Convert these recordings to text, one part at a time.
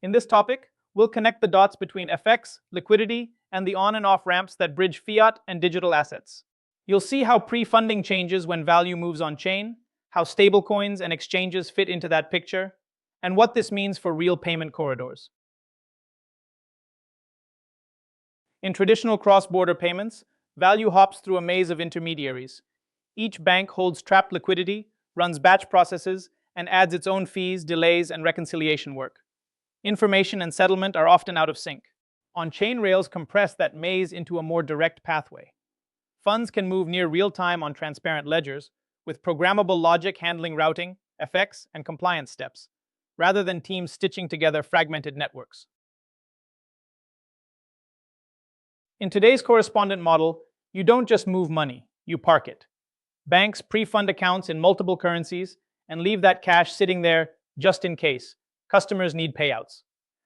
In this topic, we'll connect the dots between FX, liquidity, and the on and off ramps that bridge fiat and digital assets. You'll see how pre-funding changes when value moves on-chain, how stablecoins and exchanges fit into that picture, and what this means for real payment corridors. In traditional cross-border payments, value hops through a maze of intermediaries. Each bank holds trapped liquidity, runs batch processes, and adds its own fees, delays, and reconciliation work. Information and settlement are often out of sync. On-chain rails compress that maze into a more direct pathway. Funds can move near real-time on transparent ledgers, with programmable logic handling routing, FX, and compliance steps, rather than teams stitching together fragmented networks. In today's correspondent model, you don't just move money, you park it. Banks pre-fund accounts in multiple currencies and leave that cash sitting there just in case customers need payouts.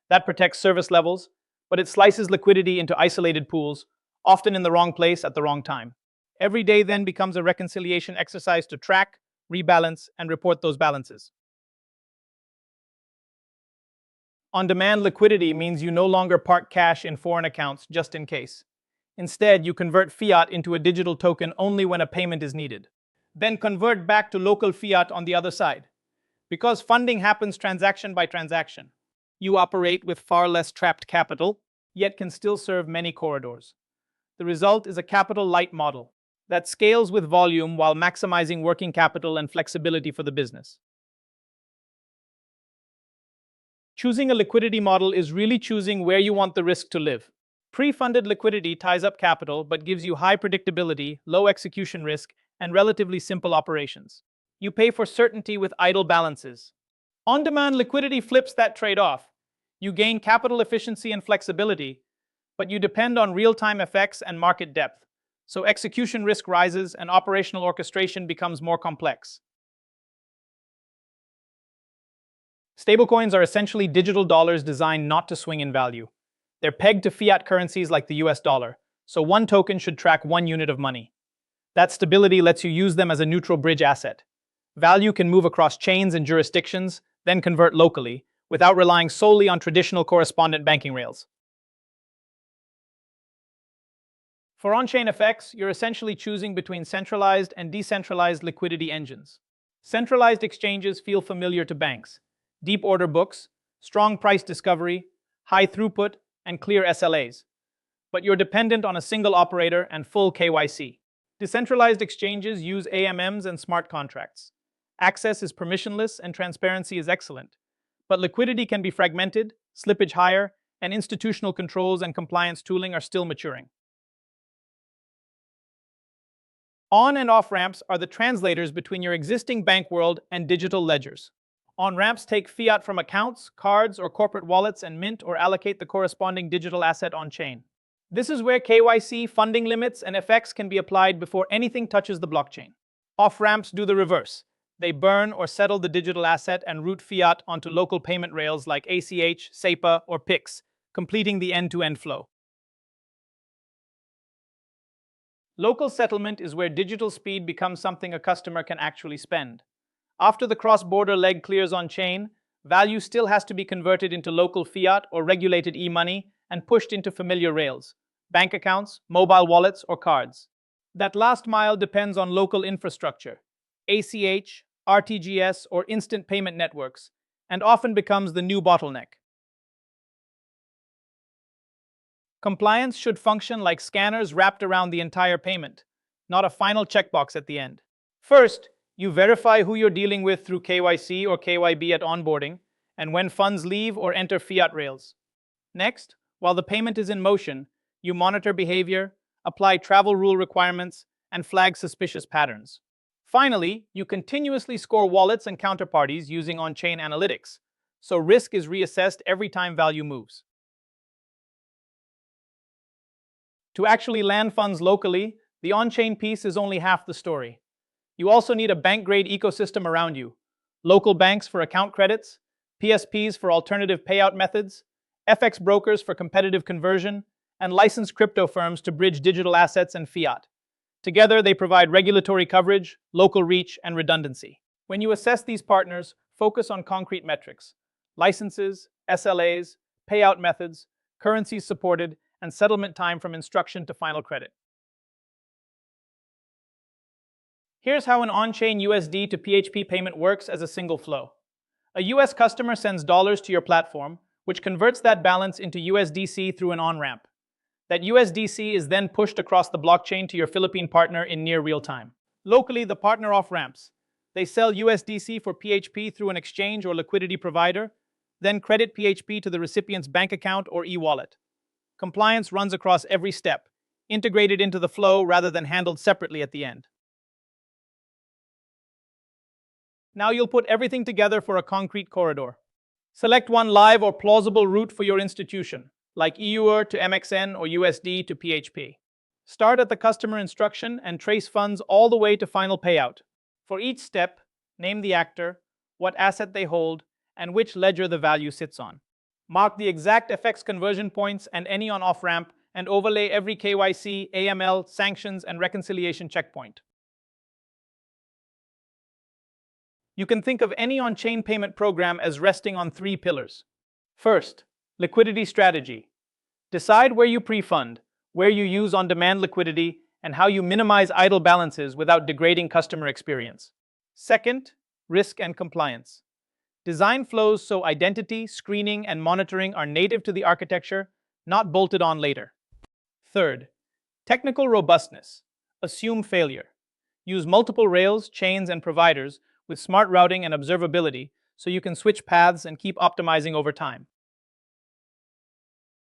That protects service levels, but it slices liquidity into isolated pools, often in the wrong place at the wrong time. Every day then becomes a reconciliation exercise to track, rebalance, and report those balances. On-demand liquidity means you no longer park cash in foreign accounts just in case. Instead, you convert fiat into a digital token only when a payment is needed. Then convert back to local fiat on the other side. Because funding happens transaction by transaction, you operate with far less trapped capital, yet can still serve many corridors. The result is a capital-light model that scales with volume while maximizing working capital and flexibility for the business. Choosing a liquidity model is really choosing where you want the risk to live. Pre-funded liquidity ties up capital but gives you high predictability, low execution risk, and relatively simple operations. You pay for certainty with idle balances. On-demand liquidity flips that trade-off. You gain capital efficiency and flexibility, but you depend on real-time effects and market depth, so execution risk rises and operational orchestration becomes more complex. Stablecoins are essentially digital dollars designed not to swing in value. They're pegged to fiat currencies like the US dollar, so one token should track one unit of money. That stability lets you use them as a neutral bridge asset. Value can move across chains and jurisdictions, then convert locally, without relying solely on traditional correspondent banking rails. For on-chain FX, you're essentially choosing between centralized and decentralized liquidity engines. Centralized exchanges feel familiar to banks. Deep order books, strong price discovery, high throughput, and clear SLAs. But you're dependent on a single operator and full KYC. Decentralized exchanges use AMMs and smart contracts. Access is permissionless and transparency is excellent. But liquidity can be fragmented, slippage higher, and institutional controls and compliance tooling are still maturing. On and off ramps are the translators between your existing bank world and digital ledgers. On-ramps take fiat from accounts, cards, or corporate wallets and mint or allocate the corresponding digital asset on-chain. This is where KYC, funding limits, and FX can be applied before anything touches the blockchain. Off-ramps do the reverse. They burn or settle the digital asset and route fiat onto local payment rails like ACH, SEPA, or PIX, completing the end-to-end flow. Local settlement is where digital speed becomes something a customer can actually spend. After the cross-border leg clears on-chain, value still has to be converted into local fiat or regulated e-money and pushed into familiar rails, bank accounts, mobile wallets, or cards. That last mile depends on local infrastructure, ACH, RTGS, or instant payment networks, and often becomes the new bottleneck. Compliance should function like scanners wrapped around the entire payment, not a final checkbox at the end. First, you verify who you're dealing with through KYC or KYB at onboarding, and when funds leave or enter fiat rails. Next, while the payment is in motion, you monitor behavior, apply travel rule requirements, and flag suspicious patterns. Finally, you continuously score wallets and counterparties using on-chain analytics, so risk is reassessed every time value moves. To actually land funds locally, the on-chain piece is only half the story. You also need a bank-grade ecosystem around you. Local banks for account credits, PSPs for alternative payout methods, FX brokers for competitive conversion, and licensed crypto firms to bridge digital assets and fiat. Together, they provide regulatory coverage, local reach, and redundancy. When you assess these partners, focus on concrete metrics, licenses, SLAs, payout methods, currencies supported, and settlement time from instruction to final credit. Here's how an on-chain USD to PHP payment works as a single flow. A US customer sends dollars to your platform, which converts that balance into USDC through an on-ramp. That USDC is then pushed across the blockchain to your Philippine partner in near real time. Locally, the partner off-ramps. They sell USDC for PHP through an exchange or liquidity provider, then credit PHP to the recipient's bank account or e-wallet. Compliance runs across every step, integrated into the flow rather than handled separately at the end. Now you'll put everything together for a concrete corridor. Select one live or plausible route for your institution, like EUR to MXN or USD to PHP. Start at the customer instruction and trace funds all the way to final payout. For each step, name the actor, what asset they hold, and which ledger the value sits on. Mark the exact FX conversion points and any on off-ramp, and overlay every KYC, AML, sanctions, and reconciliation checkpoint. You can think of any on-chain payment program as resting on three pillars. First, liquidity strategy. Decide where you pre-fund, where you use on-demand liquidity, and how you minimize idle balances without degrading customer experience. Second, risk and compliance. Design flows so identity, screening, and monitoring are native to the architecture, not bolted on later. Third, technical robustness. Assume failure. Use multiple rails, chains, and providers with smart routing and observability so you can switch paths and keep optimizing over time.